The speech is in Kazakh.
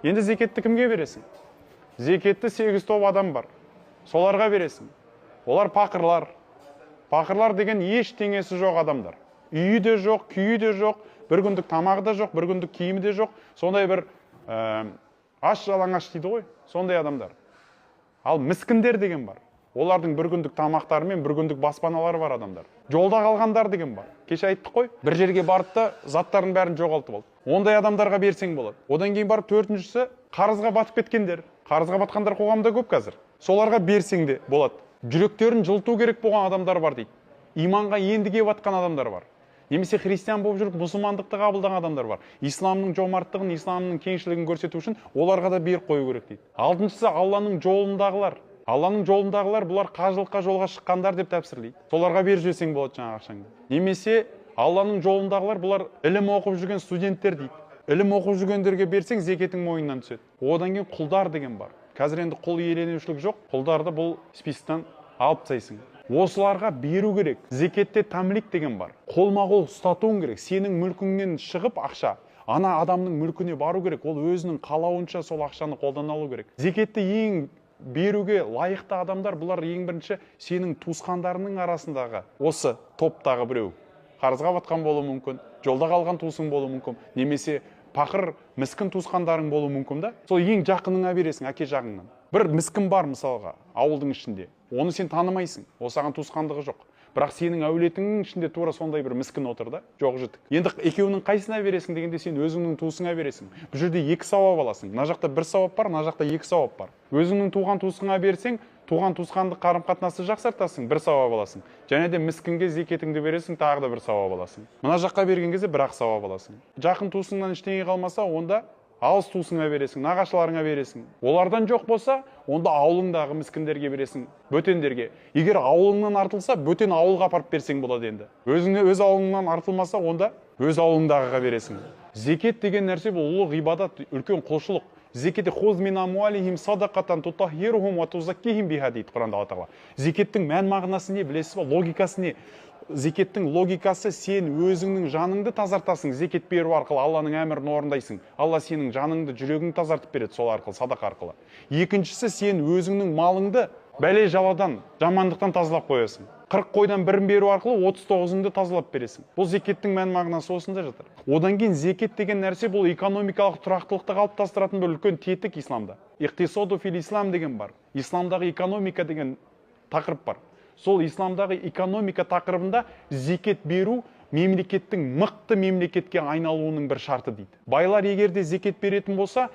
Енді зекетті кімге бересің? Зекетті 8 топ адам бар. Соларға бересің. Олар пақырлар. Пақырлар деген ештеңесі жоқ адамдар. Үйі де жоқ, күйі де жоқ, бір күндік тамағы да жоқ, бір күндік киімі де жоқ. Сондай бір аш жалаңаш дейді ғой, сондай адамдар. Ал міскіндер деген бар. Олардың бір күндік тамақтары мен бір күндік баспаналары бар адамдар. Жолда қалғандар деген бар. Кеше айттық қой, бір жерге барып та заттардың бәрін жоғалтып алды. Ондай адамдарға берсең болады. Одан кейін барып төртіншісі қарызға батып кеткендер. Қарызға батқандар қоғамда көп қазір. Соларға берсең де болады. Жүректерін жылыту керек болған адамдар бар дейді. Иманға енді келіп жатқан адамдар бар. Немесе христиан болып жүріп мұсылмандықты қабылдаған адамдар бар. Исламның жомарттығын, исламның кеңшілігін көрсету үшін оларға да беріп қою керек дейді. Алтыншысы Алланың жолындағылар. Алланың жолындағылар бұлар қажылыққа жолға шыққандар деп тәпсірлейді. Соларға беріп жіберсең болады жаңағы ақшаңды. Немесе Алланың жолындағылар бұлар ілім оқып жүрген студенттер дейді. Ілім оқып жүргендерге берсең зекетің мойнынан түседі. Одан кейін құлдар деген бар. Қазір енді құл иеленушілік жоқ. Құлдарды бұл списоктан алып тастайсың. Осыларға беру керек. Зекетте тамлик деген бар. Қолма-қол ұстатуың керек. Сенің мүлкіңнен шығып ақша ана адамның мүлкіне бару керек. Ол өзінің қалауынша сол ақшаны қолдан алу керек. Зекетті ең беруге лайықты адамдар бұлар ең бірінші сенің туысқандарының арасындағы осы топтағы біреу. Қарызға батқан болуы мүмкін, жолда қалған туысың болуы мүмкін, немесе пақыр, міскін туысқандарың болуы мүмкін да. Сол ең жақыныңа бересің, әке жағыңнан. Бір міскін бар мысалға, ауылдың ішінде. Оны сен танымайсың, ол саған туысқандығы жоқ. Бірақ сенің әулетіңнің ішінде тура сондай бір міскін отыр да, жоқ жітік. Енді екеуінің қайсына бересің дегенде сен өзіңнің туысыңа бересің. Бұл жерде 2 сауап аласың. Мына жақта 1 сауап бар, мына жақта 2 сауап бар. Өзіңнің туған туысыңа берсең, туған туысқандық қарым-қатынасты жақсартасың, 1 сауап аласың. Және де міскінге зекетіңді бересің, тағы да 1 сауап аласың. Мына жаққа берген кезде 1 сауап аласың. Жақын туысыңнан ештеңе қалмаса, онда алыс туысыңа бересің, нағашыларыңа бересің. Олардан жоқ болса, онда ауылыңдағы міскіндерге бересің, бөтендерге. Егер ауылыңнан артылса, бөтен ауылға апарып берсең болады енді. Өз ауылыңнан артылмаса, онда өз ауылыңдағыға бересің. Зекет деген нәрсе бұл ұлы ғибадат, үлкен құлшылық. Зекетте хуз мин амуалихим садақатан тутаххирухум ва тузаккихим биха дейді Құранда Алла Тағала. Зекеттің мән мағынасы не, білесіз ба? Логикасы не? Зекеттің логикасы сен өзіңнің жаныңды тазартасың, зекет беру арқылы Алланың әмірін орындайсың. Алла сенің жаныңды, жүрегіңді тазартып береді сол арқылы, садақа арқылы. Екіншісі, сен өзіңнің малыңды бәле жаладан, жамандықтан тазалап қоясың. 40 қойдан бірін беру арқылы 39-ыңды тазалап бересің. Бұл зекеттің мән мағынасы осында жатыр. Одан кейін зекет деген нәрсе бұл экономикалық тұрақтылықты қалыптастыратын бір үлкен тетік исламда. Иқтисаду фил ислам деген бар. Исламдағы экономика деген тақырып бар. Сол исламдағы экономика тақырыбында зекет беру мемлекеттің мықты мемлекетке айналуының бір шарты дейді. Байлар егер де зекет беретін болса,